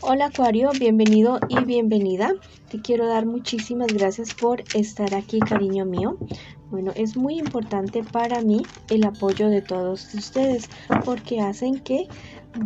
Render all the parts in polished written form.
Hola Acuario, bienvenido y bienvenida. Te quiero dar muchísimas gracias por estar aquí, cariño mío. Bueno, es muy importante para mí el apoyo de todos ustedes porque hacen que,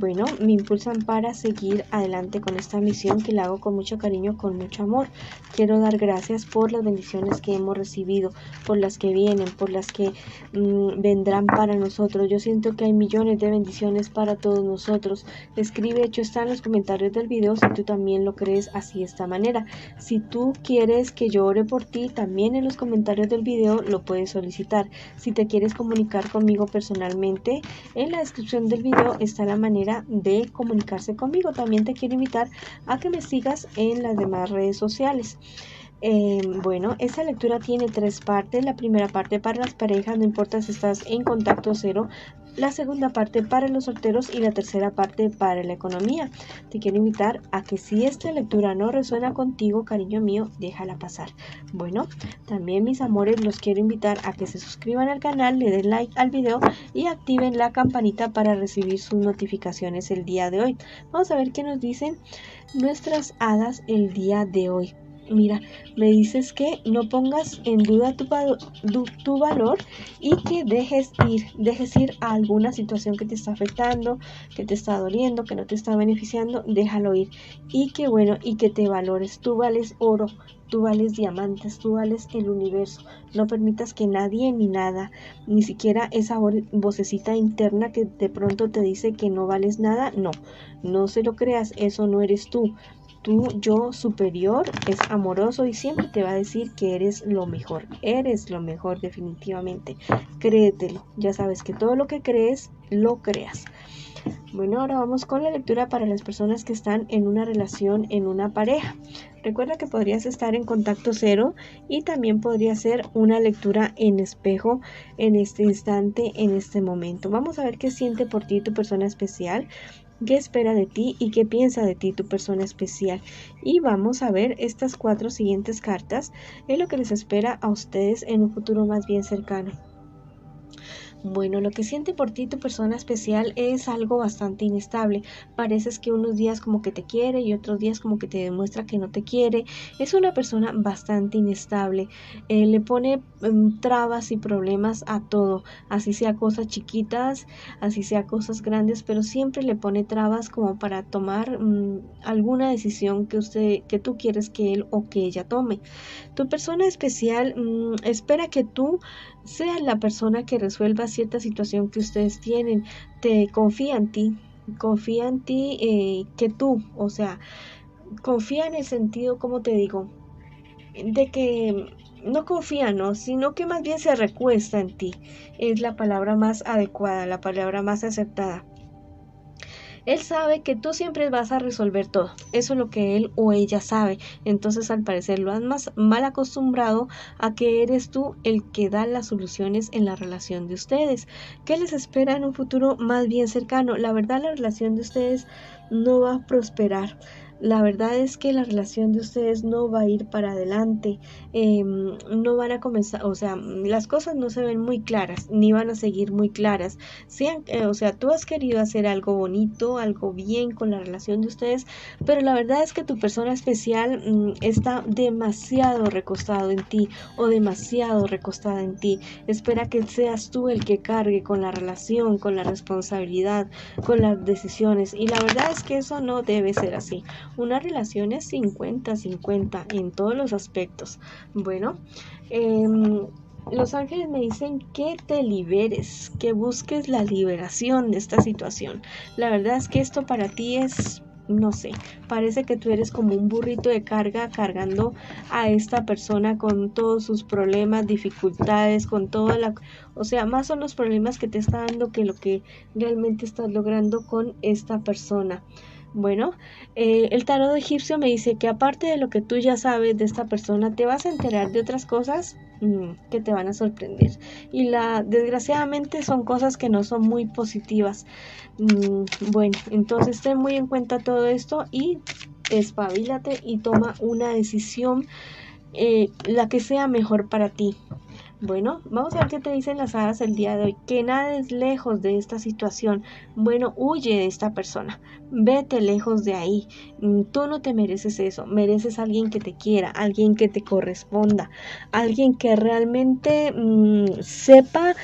bueno, me impulsan para seguir adelante con esta misión que la hago con mucho cariño, con mucho amor. Quiero dar gracias por las bendiciones que hemos recibido, por las que vienen, por las que vendrán para nosotros. Yo siento que hay millones de bendiciones para todos nosotros. Escribe, hecho está en los comentarios del video si tú también lo crees así de esta manera. Si tú quieres que yo ore por ti, también en los comentarios del video lo puedes solicitar. Si te quieres comunicar conmigo personalmente, en la descripción del video está la manera de comunicarse conmigo. También te quiero invitar a que me sigas en las demás redes sociales. Bueno, esta lectura tiene 3 partes. La primera parte para las parejas, no importa si estás en contacto cero. La segunda parte para los solteros y la tercera parte para la economía. Te quiero invitar a que si esta lectura no resuena contigo, cariño mío, déjala pasar. Bueno, también mis amores, los quiero invitar a que se suscriban al canal, le den like al video y activen la campanita para recibir sus notificaciones el día de hoy. Vamos a ver qué nos dicen nuestras hadas el día de hoy. Mira, me dices que no pongas en duda tu valor y que dejes ir a alguna situación que te está afectando, que te está doliendo, que no te está beneficiando, déjalo ir. Y que bueno, y que te valores. Tú vales oro, tú vales diamantes, tú vales el universo. No permitas que nadie ni nada, ni siquiera esa vocecita interna que de pronto te dice que no vales nada, no se lo creas, eso no eres tú. Tu yo superior es amoroso y siempre te va a decir que eres lo mejor definitivamente. Créetelo, ya sabes que todo lo que crees, lo creas. Bueno, ahora vamos con la lectura para las personas que están en una relación, en una pareja. Recuerda que podrías estar en contacto cero y también podría ser una lectura en espejo en este instante, en este momento. Vamos a ver qué siente por ti tu persona especial, qué espera de ti y qué piensa de ti tu persona especial. Y vamos a ver estas 4 siguientes cartas en lo que les espera a ustedes en un futuro más bien cercano. Bueno, lo que siente por ti tu persona especial es algo bastante inestable. Pareces que unos días como que te quiere y otros días como que te demuestra que no te quiere. Es una persona bastante inestable. Le pone trabas y problemas a todo, así sea cosas chiquitas, así sea cosas grandes, pero siempre le pone trabas como para tomar alguna decisión que tú quieres que él o que ella tome. Tu persona especial espera que tú seas la persona que resuelva cierta situación que ustedes tienen. Te confía en ti, que tú, o sea, confía en el sentido, como te digo, de que no confía, no, sino que más bien se recuesta en ti. Es la palabra más adecuada, la palabra más acertada. Él sabe que tú siempre vas a resolver todo. Eso es lo que él o ella sabe. Entonces, al parecer, lo has más mal acostumbrado a que eres tú el que da las soluciones en la relación de ustedes. ¿Qué les espera en un futuro más bien cercano? La verdad, la relación de ustedes no va a prosperar. La verdad es que la relación de ustedes no va a ir para adelante, no van a comenzar, o sea, las cosas no se ven muy claras, ni van a seguir muy claras. O sea, tú has querido hacer algo bonito, algo bien con la relación de ustedes, pero la verdad es que tu persona especial está demasiado recostado en ti o demasiado recostada en ti. Espera que seas tú el que cargue con la relación, con la responsabilidad, con las decisiones, y la verdad es que eso no debe ser así. Una relación es 50-50 en todos los aspectos. Bueno, los ángeles me dicen que te liberes, que busques la liberación de esta situación. La verdad es que esto para ti es, no sé, parece que tú eres como un burrito de carga cargando a esta persona con todos sus problemas, dificultades, con toda la... O sea, más son los problemas que te está dando que lo que realmente estás logrando con esta persona. Bueno, el tarot egipcio me dice que aparte de lo que tú ya sabes de esta persona, te vas a enterar de otras cosas que te van a sorprender. Y desgraciadamente son cosas que no son muy positivas. Bueno, entonces ten muy en cuenta todo esto y espabilate y toma una decisión, la que sea mejor para ti. Bueno, vamos a ver qué te dicen las hadas el día de hoy. Que nades lejos de esta situación. Bueno, huye de esta persona. Vete lejos de ahí. Tú no te mereces eso. Mereces a alguien que te quiera, alguien que te corresponda, alguien que realmente sepa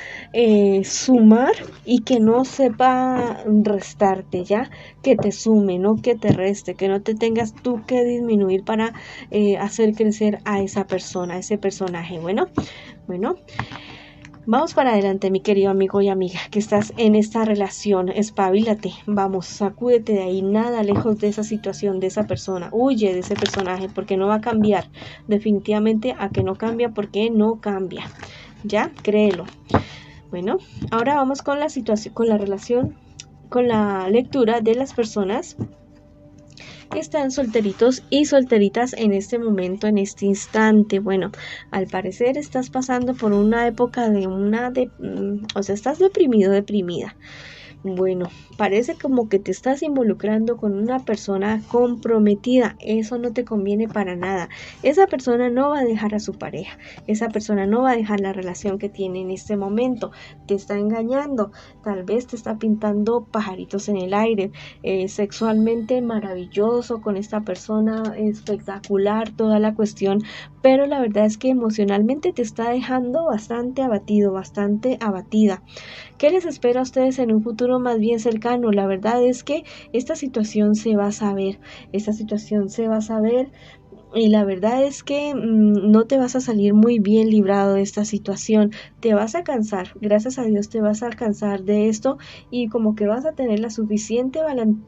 sumar y que no sepa restarte, ¿ya? Que te sume, no que te reste, que no te tengas tú que disminuir para hacer crecer a esa persona, a ese personaje. Bueno, vamos para adelante, mi querido amigo y amiga, que estás en esta relación. Espabilate, vamos, sacúdete de ahí, nada lejos de esa situación, de esa persona. Huye de ese personaje porque no va a cambiar. Definitivamente a que no cambia porque no cambia. ¿Ya? Créelo. Bueno, ahora vamos con la situación, con la relación, con la lectura de las personas que están solteritos y solteritas en este momento, en este instante. Bueno, al parecer estás pasando por una época o sea, estás deprimido, deprimida. Bueno, parece como que te estás involucrando con una persona comprometida. Eso no te conviene para nada. Esa persona no va a dejar a su pareja. Esa persona no va a dejar la relación que tiene en este momento. Te está engañando. Tal vez te está pintando pajaritos en el aire. Sexualmente maravilloso con esta persona. Espectacular toda la cuestión. Pero la verdad es que emocionalmente te está dejando bastante abatido, bastante abatida. ¿Qué les espera a ustedes en un futuro más bien cercano? La verdad es que esta situación se va a saber, y la verdad es que no te vas a salir muy bien librado de esta situación. Te vas a cansar, gracias a Dios te vas a cansar de esto y como que vas a tener la suficiente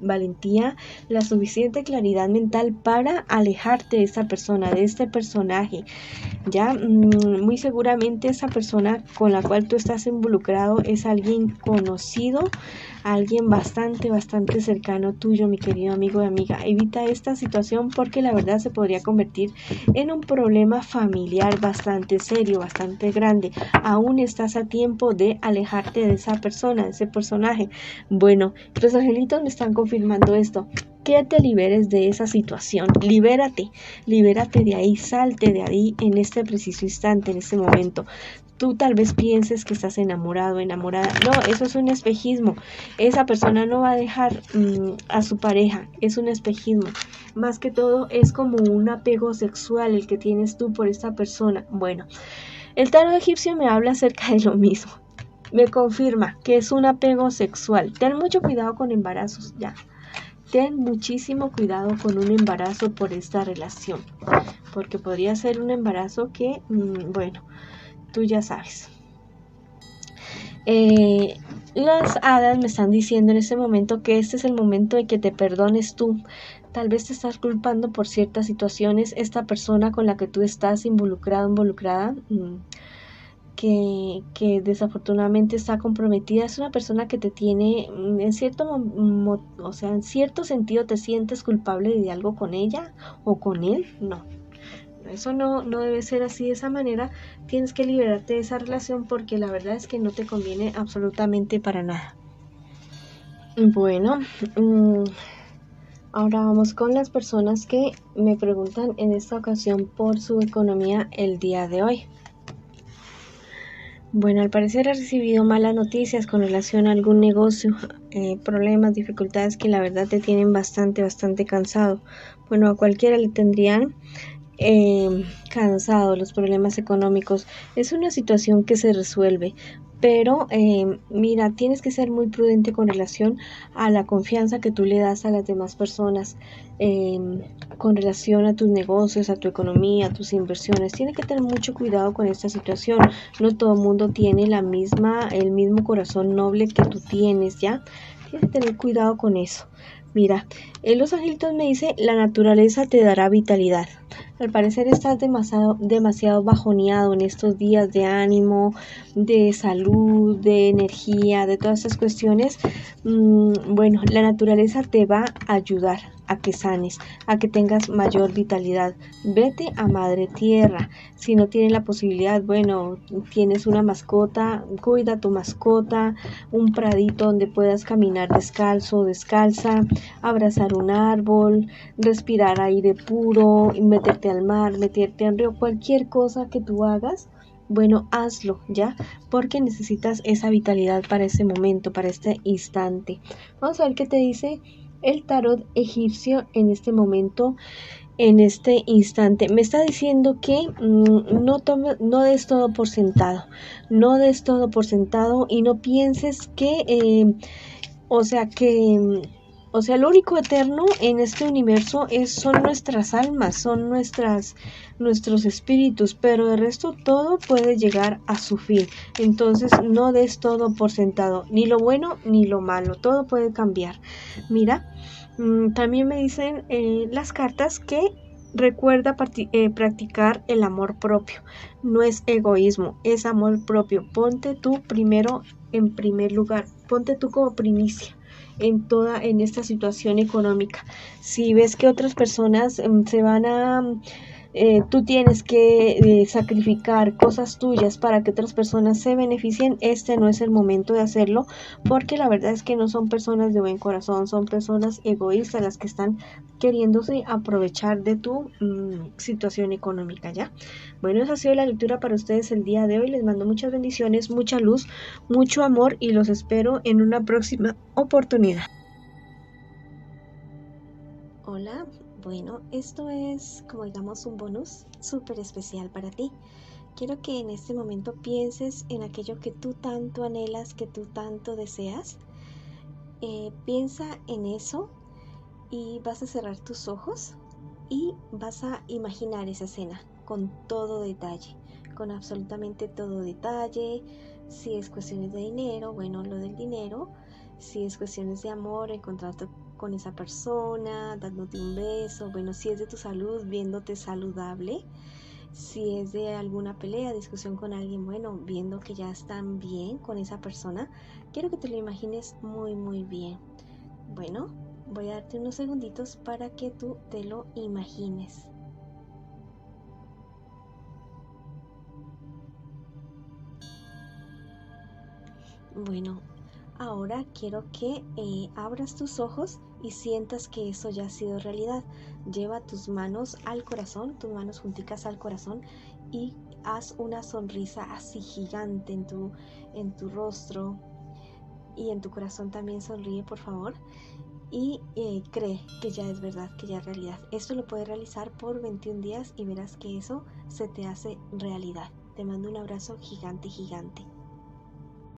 valentía, la suficiente claridad mental para alejarte de esta persona, de este personaje. Ya muy seguramente esa persona con la cual tú estás involucrado es alguien conocido, alguien bastante cercano tuyo, mi querido amigo y amiga. Evita esta situación porque la verdad se podría convertir en un problema familiar bastante serio, bastante grande. Aún estás a tiempo de alejarte de esa persona, de ese personaje. Bueno, los angelitos me están confirmando esto. Que te liberes de esa situación, libérate de ahí, salte de ahí en este preciso instante, en este momento. Tú tal vez pienses que estás enamorado, enamorada. No, eso es un espejismo. Esa persona no va a dejar a su pareja. Es un espejismo. Más que todo es como un apego sexual el que tienes tú por esta persona. Bueno, el tarot egipcio me habla acerca de lo mismo. Me confirma que es un apego sexual. Ten mucho cuidado con embarazos, ya. Ten muchísimo cuidado con un embarazo por esta relación, porque podría ser un embarazo que, bueno, tú ya sabes. Las hadas me están diciendo en este momento que este es el momento de que te perdones tú. Tal vez te estás culpando por ciertas situaciones. Esta persona con la que tú estás involucrada, que desafortunadamente está comprometida, es una persona que te tiene en cierto sentido te sientes culpable de algo con ella o con él. No, eso no debe ser así, de esa manera. Tienes que liberarte de esa relación porque la verdad es que no te conviene absolutamente para nada. Bueno, ahora vamos con las personas que me preguntan en esta ocasión por su economía el día de hoy. Bueno, al parecer has recibido malas noticias con relación a algún negocio, problemas, dificultades que la verdad te tienen bastante cansado. Bueno, a cualquiera le tendrían cansado los problemas económicos. Es una situación que se resuelve, pero mira, tienes que ser muy prudente con relación a la confianza que tú le das a las demás personas, con relación a tus negocios, a tu economía, a tus inversiones. Tienes que tener mucho cuidado con esta situación. No todo el mundo tiene el mismo corazón noble que tú tienes, ¿ya? Tienes que tener cuidado con eso. Mira, los angelitos me dicen, la naturaleza te dará vitalidad. Al parecer estás demasiado bajoneado en estos días de ánimo, de salud, de energía, de todas estas cuestiones. Bueno, la naturaleza te va a ayudar a que sanes, a que tengas mayor vitalidad. Vete a Madre Tierra. Si no tienes la posibilidad, bueno, tienes una mascota, cuida a tu mascota, un pradito donde puedas caminar descalzo, descalza, abrazar un árbol, respirar aire puro, meterte al mar, meterte al río, cualquier cosa que tú hagas bueno, hazlo ya, porque necesitas esa vitalidad para ese momento, para este instante. Vamos a ver qué te dice el tarot egipcio en este momento, en este instante. Me está diciendo que no des todo por sentado, no des todo por sentado y no pienses que, o sea, que... O sea, lo único eterno en este universo son nuestras almas, son nuestros espíritus, pero el resto todo puede llegar a su fin. Entonces no des todo por sentado, ni lo bueno ni lo malo, todo puede cambiar. Mira, también me dicen las cartas que recuerda practicar el amor propio. No es egoísmo, es amor propio. Ponte tú primero en primer lugar, ponte tú como primicia en esta situación económica. Si ves que otras personas se van a tú tienes que sacrificar cosas tuyas para que otras personas se beneficien, este no es el momento de hacerlo, porque la verdad es que no son personas de buen corazón, son personas egoístas las que están queriéndose aprovechar de tu situación económica, ¿ya? Bueno, esa ha sido la lectura para ustedes el día de hoy. Les mando muchas bendiciones, mucha luz, mucho amor y los espero en una próxima oportunidad. Hola, bueno, esto es como digamos un bonus súper especial para ti. Quiero que en este momento pienses en aquello que tú tanto anhelas, que tú tanto deseas. Piensa en eso y vas a cerrar tus ojos y vas a imaginar esa escena con todo detalle, con absolutamente todo detalle. Si es cuestiones de dinero, bueno, lo del dinero. Si es cuestiones de amor, encontrarte con esa persona, dándote un beso. Bueno, si es de tu salud, viéndote saludable. Si es de alguna pelea, discusión con alguien, bueno, viendo que ya están bien con esa persona, quiero que te lo imagines muy, muy bien. Bueno, voy a darte unos segunditos para que tú te lo imagines. Bueno, ahora quiero que abras tus ojos y sientas que eso ya ha sido realidad. Lleva tus manos al corazón, tus manos junticas al corazón y haz una sonrisa así gigante en tu rostro y en tu corazón también sonríe, por favor. Y cree que ya es verdad, que ya es realidad. Esto lo puedes realizar por 21 días y verás que eso se te hace realidad. Te mando un abrazo gigante, gigante.